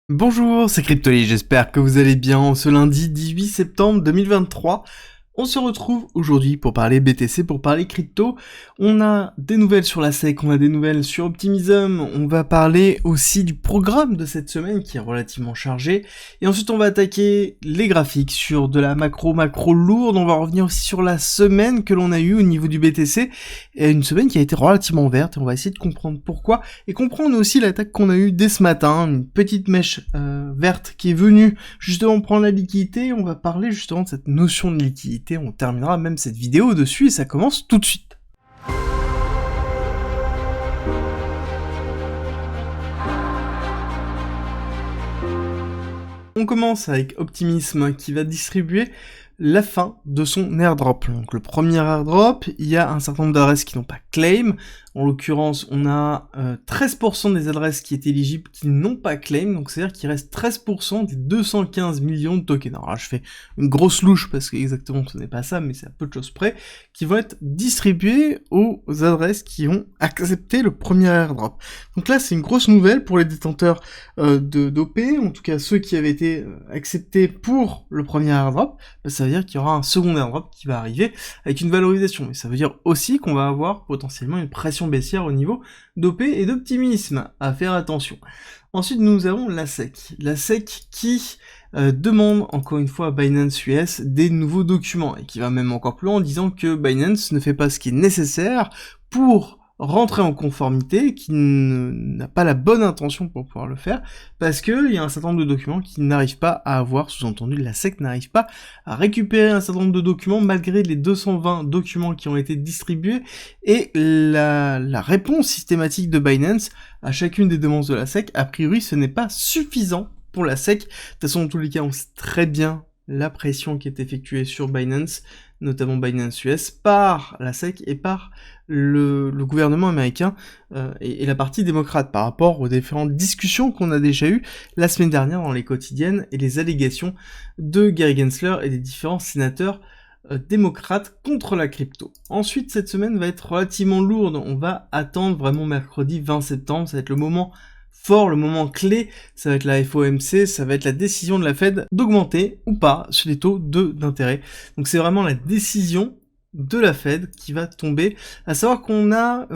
Bonjour, c'est Cryptoly, j'espère que vous allez bien. Ce lundi 18 septembre 2023, on se retrouve aujourd'hui pour parler BTC, pour parler crypto. On a des nouvelles sur la SEC, on a des nouvelles sur Optimism, on va parler aussi du programme de cette semaine qui est relativement chargé. Et ensuite on va attaquer les graphiques sur de la macro lourde. On va revenir aussi sur la semaine que l'on a eue au niveau du BTC. Et une semaine qui a été relativement verte et on va essayer de comprendre pourquoi. Et comprendre aussi l'attaque qu'on a eue dès ce matin, une petite mèche verte qui est venue justement prendre la liquidité. On va parler justement de cette notion de liquidité. On terminera même cette vidéo dessus et ça commence tout de suite. On commence avec Optimism qui va distribuer la fin de son airdrop. Donc le premier airdrop, il y a un certain nombre d'adresses qui n'ont pas claim. En l'occurrence, on a 13% des adresses qui étaient éligibles qui n'ont pas claim, donc c'est-à-dire qu'il reste 13% des 215 millions de tokens. Alors là, je fais une grosse louche parce que exactement ce n'est pas ça, mais c'est à peu de choses près, qui vont être distribués aux adresses qui ont accepté le premier airdrop. Donc là, c'est une grosse nouvelle pour les détenteurs d'OP, en tout cas ceux qui avaient été acceptés pour le premier airdrop. Ça veut dire qu'il y aura un second airdrop qui va arriver avec une valorisation, mais ça veut dire aussi qu'on va avoir potentiellement une pression baissière au niveau d'OP et d'optimisme, à faire attention. Ensuite, nous avons la SEC qui demande encore une fois à Binance US des nouveaux documents, et qui va même encore plus loin en disant que Binance ne fait pas ce qui est nécessaire pour rentrer en conformité, qui n'a pas la bonne intention pour pouvoir le faire, parce qu'il y a un certain nombre de documents qui n'arrivent pas à avoir, sous-entendu, la SEC n'arrive pas à récupérer un certain nombre de documents, malgré les 220 documents qui ont été distribués, et la réponse systématique de Binance à chacune des demandes de la SEC, a priori, ce n'est pas suffisant pour la SEC. De toute façon, dans tous les cas, on sait très bien la pression qui est effectuée sur Binance, notamment Binance US, par la SEC et par le gouvernement américain et la partie démocrate par rapport aux différentes discussions qu'on a déjà eues la semaine dernière dans les quotidiennes et les allégations de Gary Gensler et des différents sénateurs démocrates contre la crypto. Ensuite, cette semaine va être relativement lourde. On va attendre vraiment mercredi 20 septembre, ça va être le moment fort, le moment clé, ça va être la FOMC, ça va être la décision de la Fed d'augmenter ou pas sur les taux d'intérêt. Donc c'est vraiment la décision de la Fed qui va tomber, à savoir qu'on a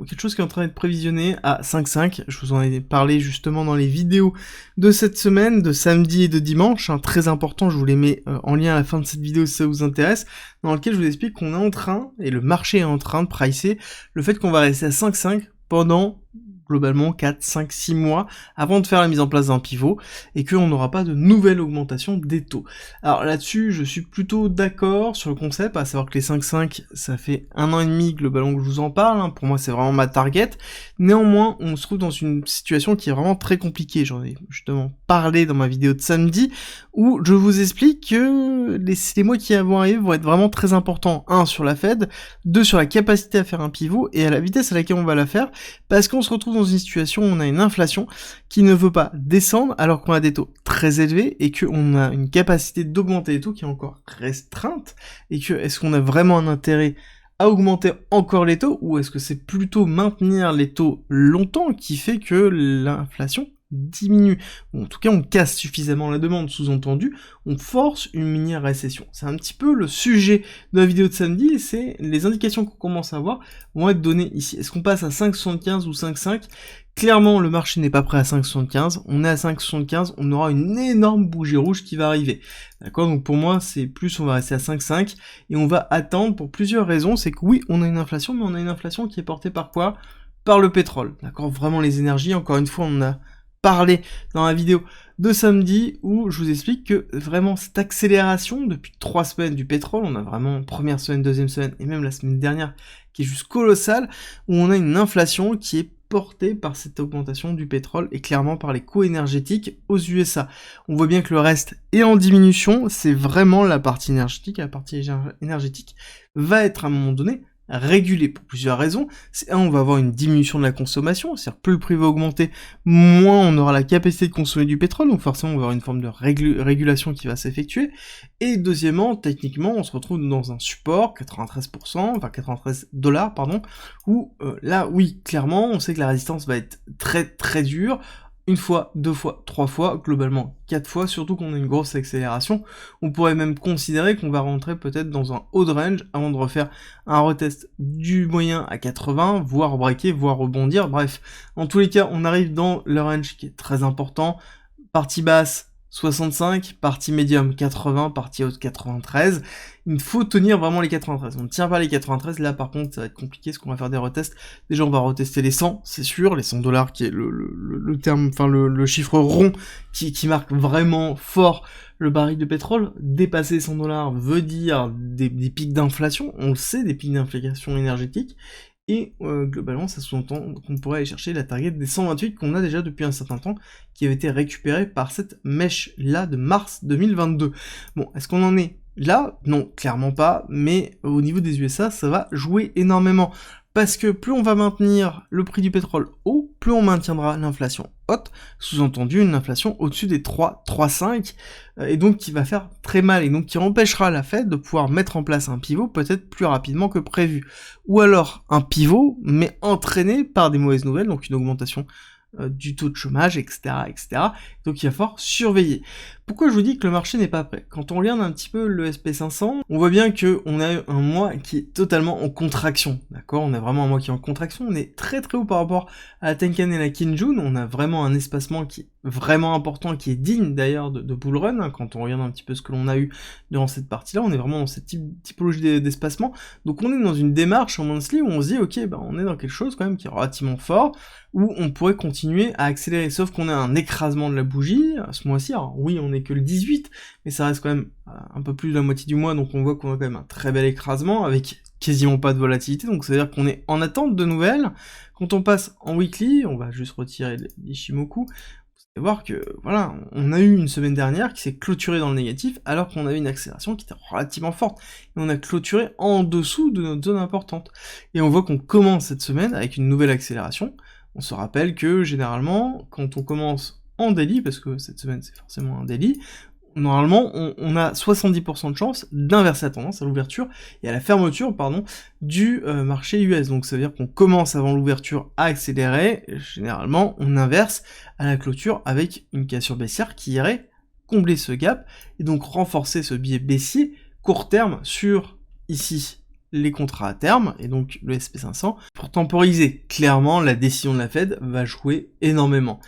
quelque chose qui est en train d'être prévisionné à 5,5, je vous en ai parlé justement dans les vidéos de cette semaine, de samedi et de dimanche, très important, je vous les mets en lien à la fin de cette vidéo si ça vous intéresse, dans lequel je vous explique qu'on est en train, et le marché est en train de pricer, le fait qu'on va rester à 5,5 pendant globalement 4, 5, 6 mois avant de faire la mise en place d'un pivot et qu'on n'aura pas de nouvelle augmentation des taux. Alors là-dessus, je suis plutôt d'accord sur le concept, à savoir que les 5,5, ça fait 1 an et demi globalement que je vous en parle, pour moi c'est vraiment ma target. Néanmoins, on se trouve dans une situation qui est vraiment très compliquée, j'en ai justement parlé dans ma vidéo de samedi, où je vous explique que les mois qui vont arriver vont être vraiment très importants. 1 sur la Fed, 2 sur la capacité à faire un pivot et à la vitesse à laquelle on va la faire, parce qu'on se retrouve dans une situation où on a une inflation qui ne veut pas descendre alors qu'on a des taux très élevés et qu'on a une capacité d'augmenter les taux qui est encore restreinte et que est-ce qu'on a vraiment un intérêt à augmenter encore les taux ou est-ce que c'est plutôt maintenir les taux longtemps qui fait que l'inflation diminue. Bon, en tout cas, on casse suffisamment la demande, sous-entendu, on force une mini-récession. C'est un petit peu le sujet de la vidéo de samedi, c'est les indications qu'on commence à avoir vont être données ici. Est-ce qu'on passe à 5,75 ou 5,5 ? Clairement, le marché n'est pas prêt à 5,75, on est à 5,75, on aura une énorme bougie rouge qui va arriver. D'accord ? Donc pour moi, c'est plus, on va rester à 5,5, et on va attendre pour plusieurs raisons, c'est que oui, on a une inflation, mais on a une inflation qui est portée par quoi ? Par le pétrole. D'accord ? Vraiment les énergies, encore une fois, on a parlé dans la vidéo de samedi où je vous explique que vraiment cette accélération depuis 3 semaines du pétrole, on a vraiment première semaine, deuxième semaine et même la semaine dernière qui est juste colossale, où on a une inflation qui est portée par cette augmentation du pétrole et clairement par les coûts énergétiques aux USA. On voit bien que le reste est en diminution, c'est vraiment la partie énergétique, va être à un moment donné régulé pour plusieurs raisons. C'est on va avoir une diminution de la consommation, c'est-à-dire plus le prix va augmenter, moins on aura la capacité de consommer du pétrole, donc forcément on va avoir une forme de régulation qui va s'effectuer. Et deuxièmement, techniquement, on se retrouve dans un support 93 $, pardon, où là, oui, clairement, on sait que la résistance va être très très dure. une fois, deux fois, trois fois, globalement 4 fois, surtout qu'on a une grosse accélération. On pourrait même considérer qu'on va rentrer peut-être dans un haut de range avant de refaire un retest du moyen à 80, voire breaker, voire rebondir, bref. En tous les cas, on arrive dans le range qui est très important. Partie basse, 65, partie médium 80, partie haute 93. Il faut tenir vraiment les 93. On ne tient pas les 93, là par contre ça va être compliqué, parce qu'on va faire des retests. Déjà on va retester les 100, c'est sûr, les 100 $ qui est le terme, enfin le chiffre rond qui marque vraiment fort le baril de pétrole. Dépasser 100 $ veut dire des pics d'inflation, on le sait, des pics d'inflation énergétique. Et globalement, ça sous-entend qu'on pourrait aller chercher la target des 128 qu'on a déjà depuis un certain temps, qui avait été récupérée par cette mèche-là de mars 2022. Bon, est-ce qu'on en est là? Non, clairement pas, mais au niveau des USA, ça va jouer énormément. Parce que plus on va maintenir le prix du pétrole haut, plus on maintiendra l'inflation haute, sous-entendu une inflation au-dessus des 3,5, et donc qui va faire très mal, et donc qui empêchera la Fed de pouvoir mettre en place un pivot peut-être plus rapidement que prévu. Ou alors un pivot, mais entraîné par des mauvaises nouvelles, donc une augmentation du taux de chômage, etc., etc. Donc il va falloir surveiller. Pourquoi je vous dis que le marché n'est pas prêt? Quand on regarde un petit peu le SP500, on voit bien que on a un mois qui est totalement en contraction, d'accord? On a vraiment un mois qui est en contraction, on est très très haut par rapport à la Tenkan et la Kinjun, on a vraiment un espacement qui est vraiment important, qui est digne d'ailleurs de bull run, hein, quand on regarde un petit peu ce que l'on a eu durant cette partie-là, on est vraiment dans cette typologie d'espacement, donc on est dans une démarche en monthly où on se dit, ok, bah on est dans quelque chose quand même qui est relativement fort, où on pourrait continuer à accélérer, sauf qu'on a un écrasement de la bougie, à ce mois-ci, alors oui, on est que le 18, mais ça reste quand même un peu plus de la moitié du mois, donc on voit qu'on a quand même un très bel écrasement, avec quasiment pas de volatilité, donc ça veut dire qu'on est en attente de nouvelles. Quand on passe en weekly, on va juste retirer l'Ishimoku, vous allez voir que, voilà, on a eu une semaine dernière qui s'est clôturée dans le négatif, alors qu'on avait une accélération qui était relativement forte, et on a clôturé en dessous de notre zone importante. Et on voit qu'on commence cette semaine avec une nouvelle accélération. On se rappelle que, généralement, quand on commence en daily, parce que cette semaine c'est forcément un daily, normalement on a 70% de chance d'inverser la tendance à l'ouverture et à la fermeture, pardon, du marché US. Donc ça veut dire qu'on commence avant l'ouverture à accélérer, et généralement on inverse à la clôture avec une cassure baissière qui irait combler ce gap, et donc renforcer ce biais baissier court terme sur, ici, les contrats à terme, et donc le SP500, pour temporiser. Clairement, la décision de la Fed va jouer énormément.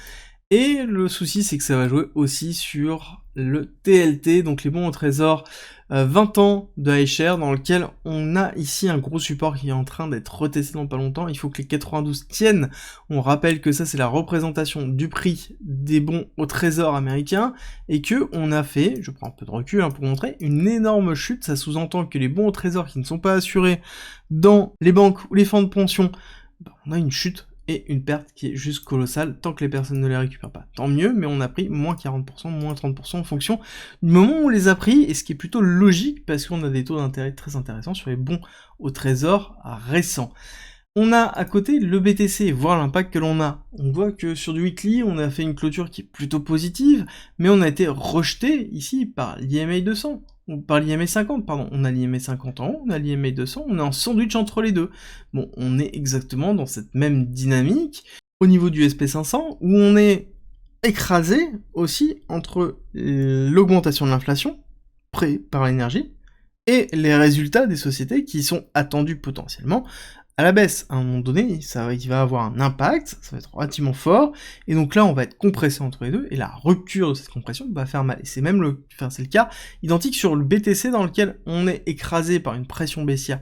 Et le souci, c'est que ça va jouer aussi sur le TLT, donc les bons au trésor 20 ans de iShares, dans lequel on a ici un gros support qui est en train d'être retesté dans pas longtemps. Il faut que les 92 tiennent. On rappelle que ça, c'est la représentation du prix des bons au trésor américains, et que on a fait, je prends un peu de recul hein, pour montrer, une énorme chute. Ça sous-entend que les bons au trésor qui ne sont pas assurés dans les banques ou les fonds de pension, on a une chute et une perte qui est juste colossale. Tant que les personnes ne les récupèrent pas, tant mieux, mais on a pris moins 40%, moins 30% en fonction du moment où on les a pris, et ce qui est plutôt logique, parce qu'on a des taux d'intérêt très intéressants sur les bons au trésor récents. On a à côté le BTC, voir l'impact que l'on a. On voit que sur du weekly, on a fait une clôture qui est plutôt positive, mais on a été rejeté ici par l'IMA 200, ou par l'IMA 50, pardon. On a l'IMA 50 en haut, on a l'IMA 200, on est en sandwich entre les deux. Bon, on est exactement dans cette même dynamique au niveau du SP500, où on est écrasé aussi entre l'augmentation de l'inflation, pré par l'énergie, et les résultats des sociétés qui sont attendus potentiellement à la baisse. À un moment donné, il va avoir un impact, ça va être relativement fort, et donc là on va être compressé entre les deux, et la rupture de cette compression va faire mal. Et c'est même c'est le cas identique sur le BTC, dans lequel on est écrasé par une pression baissière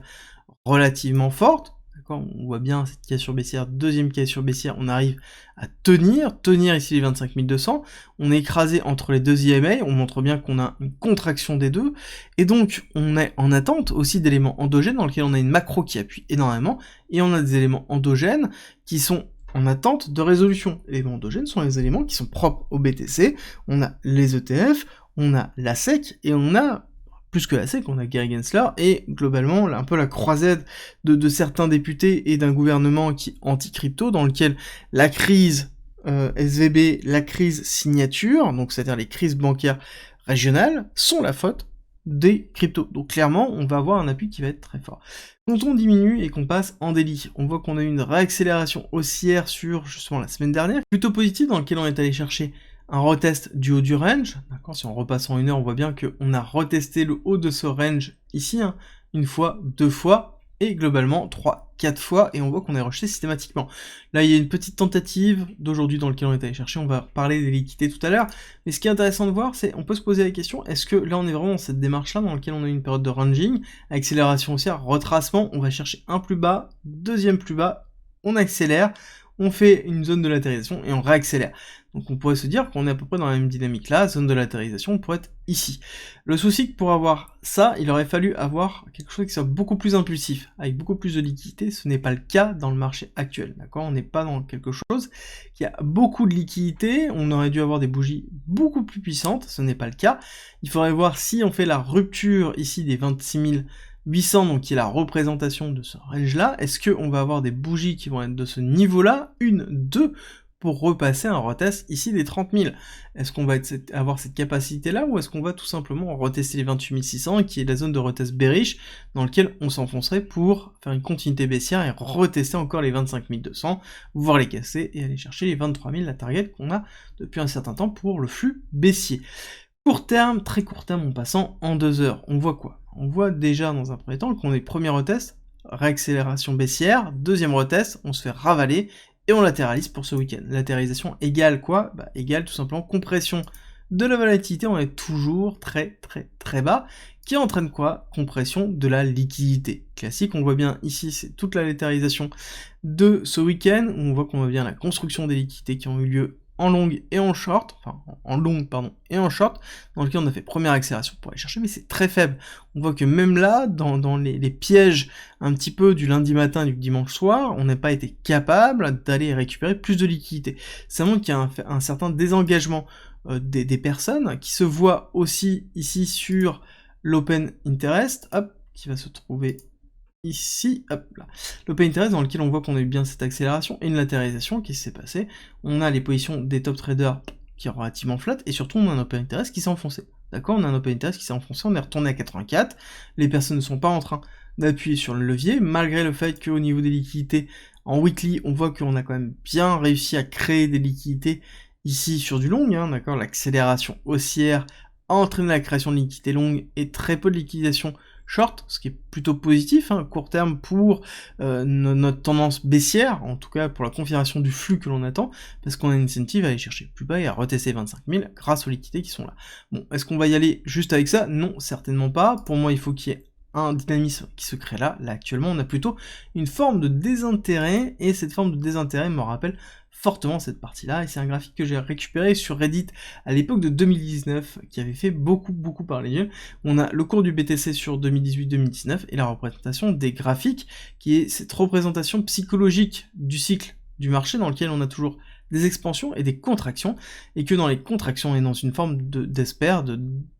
relativement forte. D'accord, on voit bien cette cassure baissière, deuxième cassure baissière, on arrive à tenir ici les 25 200, on est écrasé entre les deux IMA, on montre bien qu'on a une contraction des deux, et donc on est en attente aussi d'éléments endogènes dans lesquels on a une macro qui appuie énormément, et on a des éléments endogènes qui sont en attente de résolution. Les éléments endogènes sont les éléments qui sont propres au BTC, on a les ETF, on a la SEC, et on a plus que la SEC, on a Gary Gensler, et globalement, un peu la croisade de certains députés et d'un gouvernement qui anti-crypto, dans lequel la crise SVB, la crise signature, donc c'est-à-dire les crises bancaires régionales, sont la faute des cryptos. Donc clairement, on va avoir un appui qui va être très fort. Quand on diminue et qu'on passe en daily, on voit qu'on a eu une réaccélération haussière sur justement la semaine dernière, plutôt positive, dans lequel on est allé chercher un retest du haut du range. D'accord, si on repasse en 1 heure, on voit bien qu'on a retesté le haut de ce range ici, hein, une fois, 2 fois, et globalement 3, 4 fois, et on voit qu'on est rejeté systématiquement. Là, il y a une petite tentative d'aujourd'hui dans lequel on est allé chercher, on va parler des liquidités tout à l'heure, mais ce qui est intéressant de voir, c'est on peut se poser la question, est-ce que là on est vraiment dans cette démarche-là, dans laquelle on a une période de ranging, accélération haussière, retracement, on va chercher un plus bas, deuxième plus bas, on accélère, on fait une zone de latérisation et on réaccélère. Donc on pourrait se dire qu'on est à peu près dans la même dynamique là, zone de latérisation pourrait être ici. Le souci que pour avoir ça, il aurait fallu avoir quelque chose qui soit beaucoup plus impulsif, avec beaucoup plus de liquidité, ce n'est pas le cas dans le marché actuel, d'accord? On n'est pas dans quelque chose qui a beaucoup de liquidité, on aurait dû avoir des bougies beaucoup plus puissantes, ce n'est pas le cas. Il faudrait voir si on fait la rupture ici des 26 800, donc qui est la représentation de ce range-là, est-ce qu'on va avoir des bougies qui vont être de ce niveau-là, une, deux, pour repasser un retest ici des 30 000. Est-ce qu'on va avoir cette capacité-là, ou est-ce qu'on va tout simplement retester les 28 600, qui est la zone de retest bearish, dans lequel on s'enfoncerait pour faire une continuité baissière et retester encore les 25 200, voire les casser, et aller chercher les 23 000, la target qu'on a depuis un certain temps pour le flux baissier. Court terme, très court terme, en passant en 2 heures, on voit quoi? On voit déjà dans un premier temps qu'on est premier retest, réaccélération baissière, deuxième retest, on se fait ravaler, et on latéralise pour ce week-end. Latéralisation égale quoi? Bah, égale tout simplement compression de la volatilité, on est toujours très bas, qui entraîne quoi? Compression de la liquidité. Classique, on voit bien ici, c'est toute la latéralisation de ce week-end, où on voit qu'on voit bien la construction des liquidités qui ont eu lieu en longue et en short, enfin en longue pardon, et en short, dans lequel on a fait première accélération pour aller chercher, mais c'est très faible. On voit que même là, dans les pièges un petit peu du lundi matin et du dimanche soir, on n'a pas été capable d'aller récupérer plus de liquidité. Ça montre qu'il y a un certain désengagement des personnes, qui se voient aussi ici sur l'open interest, hop, qui va se trouver ici, hop là, l'open interest dans lequel on voit qu'on a eu bien cette accélération et une latéralisation qui s'est passée. On a les positions des top traders qui est relativement flat, et surtout on a un open interest qui s'est enfoncé. D'accord, on a un open interest qui s'est enfoncé, on est retourné à 84, les personnes ne sont pas en train d'appuyer sur le levier, malgré le fait qu'au niveau des liquidités, en weekly, on voit qu'on a quand même bien réussi à créer des liquidités ici sur du long, hein, d'accord, l'accélération haussière a entraîné la création de liquidités longues et très peu de liquidation short, ce qui est plutôt positif, hein, court terme pour notre tendance baissière, en tout cas pour la confirmation du flux que l'on attend, parce qu'on a une incentive à aller chercher plus bas et à retester 25 000 grâce aux liquidités qui sont là. Bon, est-ce qu'on va y aller juste avec ça? Non, certainement pas. Pour moi, il faut qu'il y ait un dynamisme qui se crée là. Là, actuellement, on a plutôt une forme de désintérêt, et cette forme de désintérêt me rappelle fortement cette partie-là, et c'est un graphique que j'ai récupéré sur Reddit à l'époque de 2019, qui avait fait beaucoup parler d'eux. On a le cours du BTC sur 2018-2019, et la représentation des graphiques, qui est cette représentation psychologique du cycle du marché, dans lequel on a toujours des expansions et des contractions, et que dans les contractions, on est dans une forme de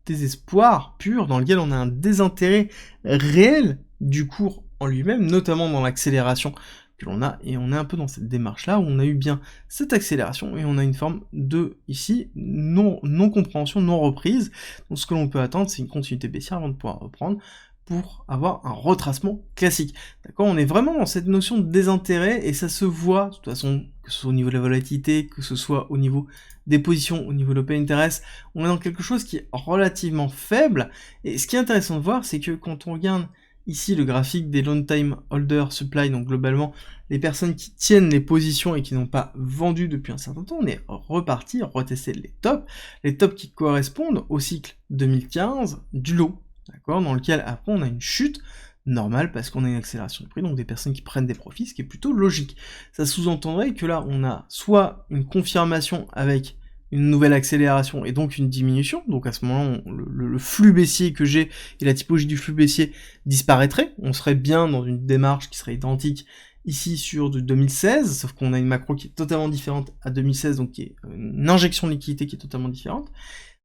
désespoir pur, dans lequel on a un désintérêt réel du cours en lui-même, notamment dans l'accélération que l'on a, et on est un peu dans cette démarche-là, où on a eu bien cette accélération, et on a une forme de, ici, non-compréhension, non-reprise. Donc ce que l'on peut attendre, c'est une continuité baissière avant de pouvoir reprendre, pour avoir un retracement classique. D'accord, on est vraiment dans cette notion de désintérêt, et ça se voit, de toute façon, que ce soit au niveau de la volatilité, que ce soit au niveau des positions, au niveau de l'open interest, on est dans quelque chose qui est relativement faible, et ce qui est intéressant de voir, c'est que quand on regarde ici le graphique des long time holder supply, donc globalement les personnes qui tiennent les positions et qui n'ont pas vendu depuis un certain temps, on est reparti, retester les tops qui correspondent au cycle 2015 du lot, d'accord, dans lequel après on a une chute normale parce qu'on a une accélération de prix, donc des personnes qui prennent des profits, ce qui est plutôt logique. Ça sous-entendrait que là on a soit une confirmation avec une nouvelle accélération et donc une diminution, donc à ce moment-là, le flux baissier que j'ai et la typologie du flux baissier disparaîtrait, on serait bien dans une démarche qui serait identique ici sur de 2016, sauf qu'on a une macro qui est totalement différente à 2016, donc qui est une injection de liquidité qui est totalement différente,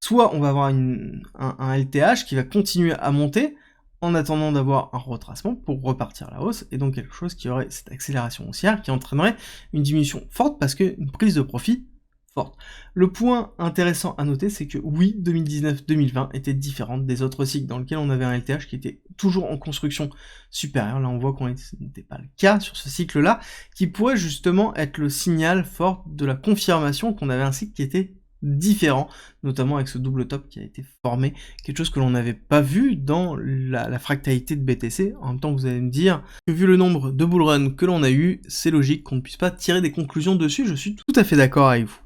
soit on va avoir un LTH qui va continuer à monter, en attendant d'avoir un retracement pour repartir à la hausse, et donc quelque chose qui aurait cette accélération haussière qui entraînerait une diminution forte parce qu'une prise de profit forte. Le point intéressant à noter, c'est que oui, 2019-2020 était différente des autres cycles dans lesquels on avait un LTH qui était toujours en construction supérieure. Là, on voit qu'on n'était pas le cas sur ce cycle-là, qui pourrait justement être le signal fort de la confirmation qu'on avait un cycle qui était différent, notamment avec ce double top qui a été formé, quelque chose que l'on n'avait pas vu dans la fractalité de BTC. En même temps, vous allez me dire que vu le nombre de bull runs que l'on a eu, c'est logique qu'on ne puisse pas tirer des conclusions dessus, je suis tout à fait d'accord avec vous.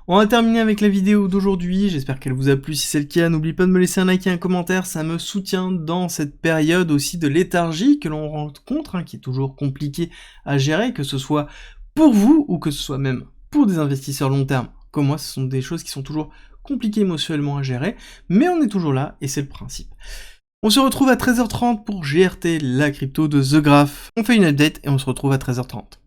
On va terminer avec la vidéo d'aujourd'hui, j'espère qu'elle vous a plu, si c'est le cas, n'oubliez pas de me laisser un like et un commentaire, ça me soutient dans cette période aussi de léthargie que l'on rencontre, qui est toujours compliqué à gérer, que ce soit pour vous ou que ce soit même pour des investisseurs long terme comme moi, ce sont des choses qui sont toujours compliquées émotionnellement à gérer, mais on est toujours là et c'est le principe. On se retrouve à 13h30 pour GRT, la crypto de The Graph. On fait une update et on se retrouve à 13h30.